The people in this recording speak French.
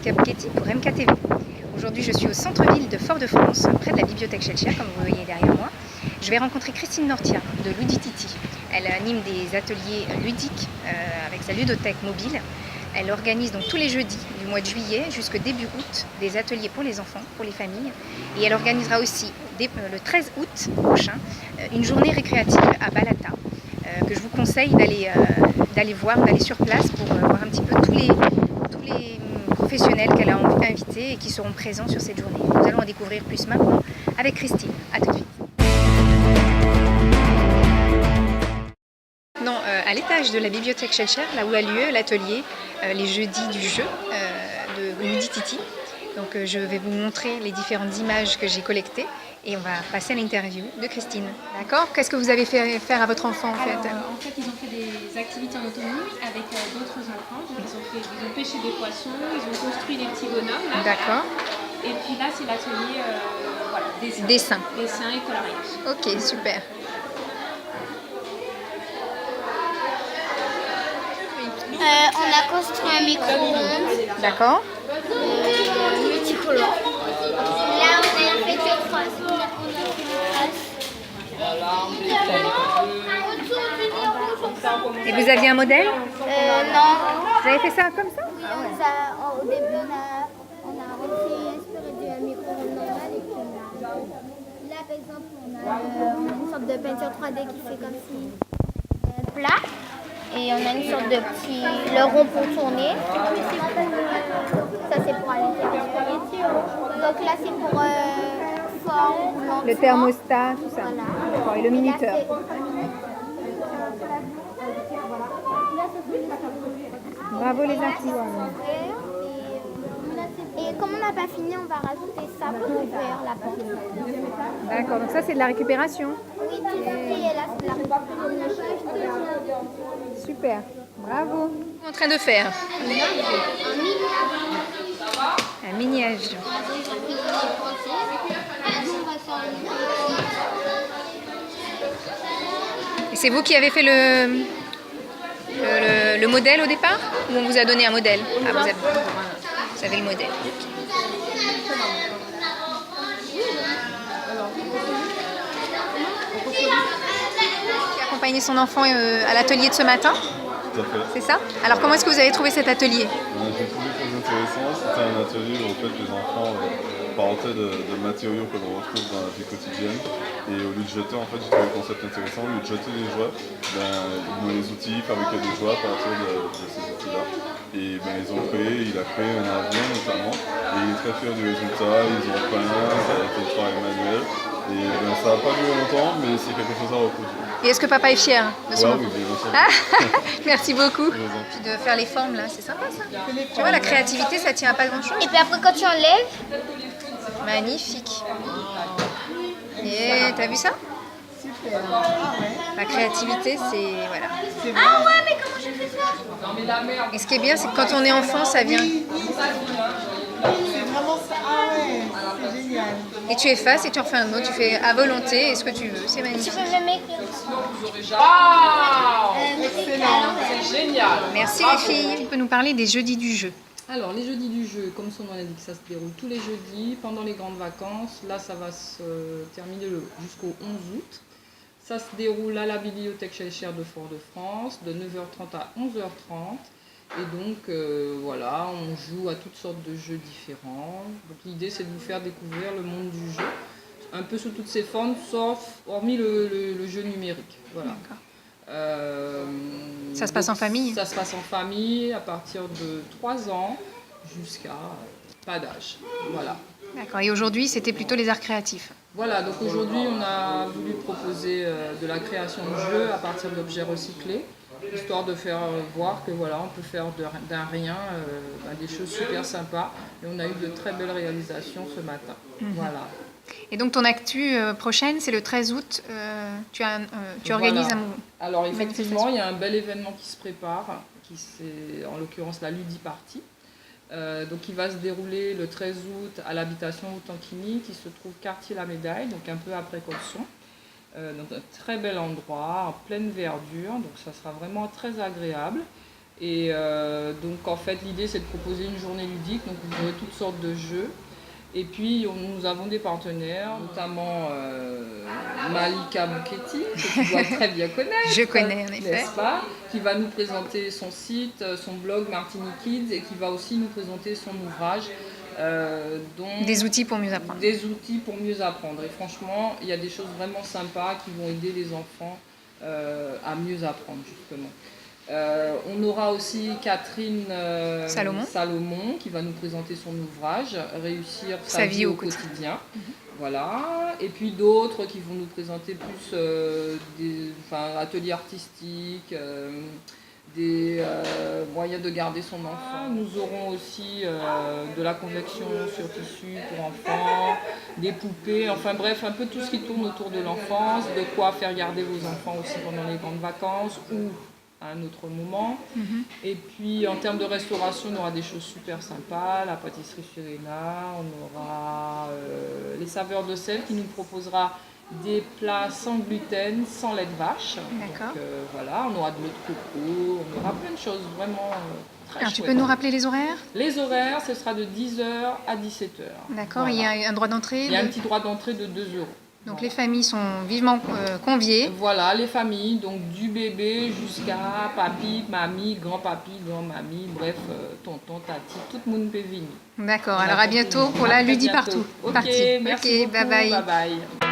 Monica Bouchetti pour MKTV. Aujourd'hui, je suis au centre-ville de Fort-de-France, près de la bibliothèque Schellcher, comme vous voyez derrière moi. Je vais rencontrer Christine Nortia de Ludititi. Elle anime des ateliers ludiques avec sa ludothèque mobile. Elle organise donc tous les jeudis du mois de juillet jusqu'au début août des ateliers pour les enfants, pour les familles. Et elle organisera aussi le 13 août prochain une journée récréative à Balata que je vous conseille d'aller voir, d'aller sur place pour voir un petit peu tous les professionnels qu'elle a invités et qui seront présents sur cette journée. Nous allons en découvrir plus maintenant avec Christine. À tout de suite. À l'étage de la bibliothèque Schellcher, là où a lieu l'atelier les jeudis du jeu de Ludititi. Donc je vais vous montrer les différentes images que j'ai collectées et on va passer à l'interview de Christine. D'accord? Qu'est-ce que vous avez fait faire à votre enfant en fait? En fait, ils ont fait des activités en autonomie avec d'autres enfants. Donc, ils ont pêché des poissons, ils ont construit des petits bonhommes. D'accord. Et puis là, c'est l'atelier dessin. Dessin et coloriage. Ok, super. On a construit un micro-ondes. D'accord. Multicolore. Là, on a fait que 3. Et vous aviez un modèle? Non. Vous avez fait ça comme ça? Oui, au début, on a refait inspiré du micro-ondes normal. Et puis là, par exemple, on a une sorte de peinture 3D qui fait comme si plat. Et on a une sorte de petit le rond pour tourner. Ça, c'est pour à l'intérieur. Donc là, c'est pour forme. Le thermostat, tout ça. Voilà. Et le minuteur. Bravo les artistes. Et comme on n'a pas fini, on va rajouter ça pour ouvrir la porte. D'accord, donc ça c'est de la récupération. Oui, tout à fait. Et là, c'est de la récupération. Super, bravo. Qu'est-ce que vous êtes en train de faire? Un mini-âge. Et c'est vous qui avez fait le modèle au départ? Ou on vous a donné un modèle? Ah, vous avez le modèle. Qui a accompagné son enfant à l'atelier de ce matin? Tout à fait. C'est ça? Alors comment est-ce que vous avez trouvé cet atelier? J'ai trouvé très intéressant. C'était un atelier où en fait, les enfants parentaient de matériaux que l'on retrouve dans la vie quotidienne. Et au lieu de jeter, en fait, j'ai trouvé le concept intéressant. Au lieu de jeter les jouets, ils ont les outils, fabriquaient des jouets à partir de ces outils-là. Et ils ont créé, il a créé un avion notamment. Et il est très fier du résultat. Ils ont peint, ça a été le travail manuel. Et ça n'a pas duré longtemps, mais c'est quelque chose à reproduire. Et est-ce que papa est fier de son enfant? Oui, bien sûr. Ah, merci beaucoup. De faire les formes là, c'est sympa ça. Tu vois, la créativité, ça tient à pas grand chose. Et puis après, quand tu enlèves, Magnifique. Et t'as vu ça? Super. La créativité, c'est... Voilà. ah ouais, mais comment je fais ça? Et ce qui est bien, c'est que quand on est enfant, ça vient. C'est vraiment ça. Ah ouais, c'est génial. Et tu effaces et tu en refais un autre. Tu fais à volonté et ce que tu veux. C'est Tu magnifique. peux même écrire. C'est génial. Merci les filles. Tu peux nous parler des jeudis du jeu? Alors, les jeudis du jeu, comme son nom l'indique, ça se déroule tous les jeudis pendant les grandes vacances. Là, ça va se terminer jusqu'au 11 août. Ça se déroule à la bibliothèque Schellcher de Fort-de-France de 9h30 à 11h30. Et donc, voilà, on joue à toutes sortes de jeux différents. Donc, l'idée, c'est de vous faire découvrir le monde du jeu, un peu sous toutes ses formes, hormis le jeu numérique. Voilà. Ça se passe en famille? Ça se passe en famille à partir de 3 ans jusqu'à pas d'âge. Voilà. D'accord. Et aujourd'hui, c'était plutôt les arts créatifs. Voilà, donc aujourd'hui, on a voulu proposer de la création de jeux à partir d'objets recyclés, histoire de faire voir que voilà, on peut faire d'un rien des choses super sympas. Et on a eu de très belles réalisations ce matin. Voilà. Et donc ton actu prochaine, c'est le 13 août. Tu organises un... Alors effectivement, il y a un bel événement qui se prépare, c'est en l'occurrence la Ludiparty. Donc il va se dérouler le 13 août à l'habitation Outankini qui se trouve quartier La Médaille, donc un peu après Colson. Donc un très bel endroit, en pleine verdure, donc ça sera vraiment très agréable. Et donc en fait l'idée c'est de proposer une journée ludique, donc vous aurez toutes sortes de jeux. Et puis nous avons des partenaires, notamment Malika Bouketti, que tu dois très bien connaître. Je connais en effet. N'est-ce pas? Qui va nous présenter son site, son blog Martini Kids et qui va aussi nous présenter son ouvrage. Des outils pour mieux apprendre. Des outils pour mieux apprendre. Et franchement, il y a des choses vraiment sympas qui vont aider les enfants à mieux apprendre justement. On aura aussi Catherine Salomon qui va nous présenter son ouvrage Réussir sa vie au quotidien. Voilà. Et puis d'autres qui vont nous présenter plus des ateliers artistiques, des moyens de garder son enfant. Nous aurons aussi de la confection sur tissu pour enfants, des poupées, enfin bref, un peu tout ce qui tourne autour de l'enfance, de quoi faire garder vos enfants aussi pendant les grandes vacances ou à un autre moment. Et puis en termes de restauration, on aura des choses super sympas, la pâtisserie Serena, on aura les saveurs de sel qui nous proposera des plats sans gluten, sans lait de vache. D'accord. Donc voilà, on aura de l'eau de coco, on aura plein de choses vraiment très Alors chouettes. tu peux nous rappeler les horaires? Les horaires, ce sera de 10h à 17h. D'accord, Voilà. il y a un droit d'entrée? Il y a un petit droit d'entrée de 2 €. Donc les familles sont vivement conviées. Voilà, les familles, donc du bébé jusqu'à papy, mamie, grand-papy, grand-mamie, bref, tonton, tati, tout le monde peut venir. D'accord, alors à bientôt pour la Ludi bientôt. partout. Ok, Partie. merci Ok, beaucoup, bye bye. bye bye.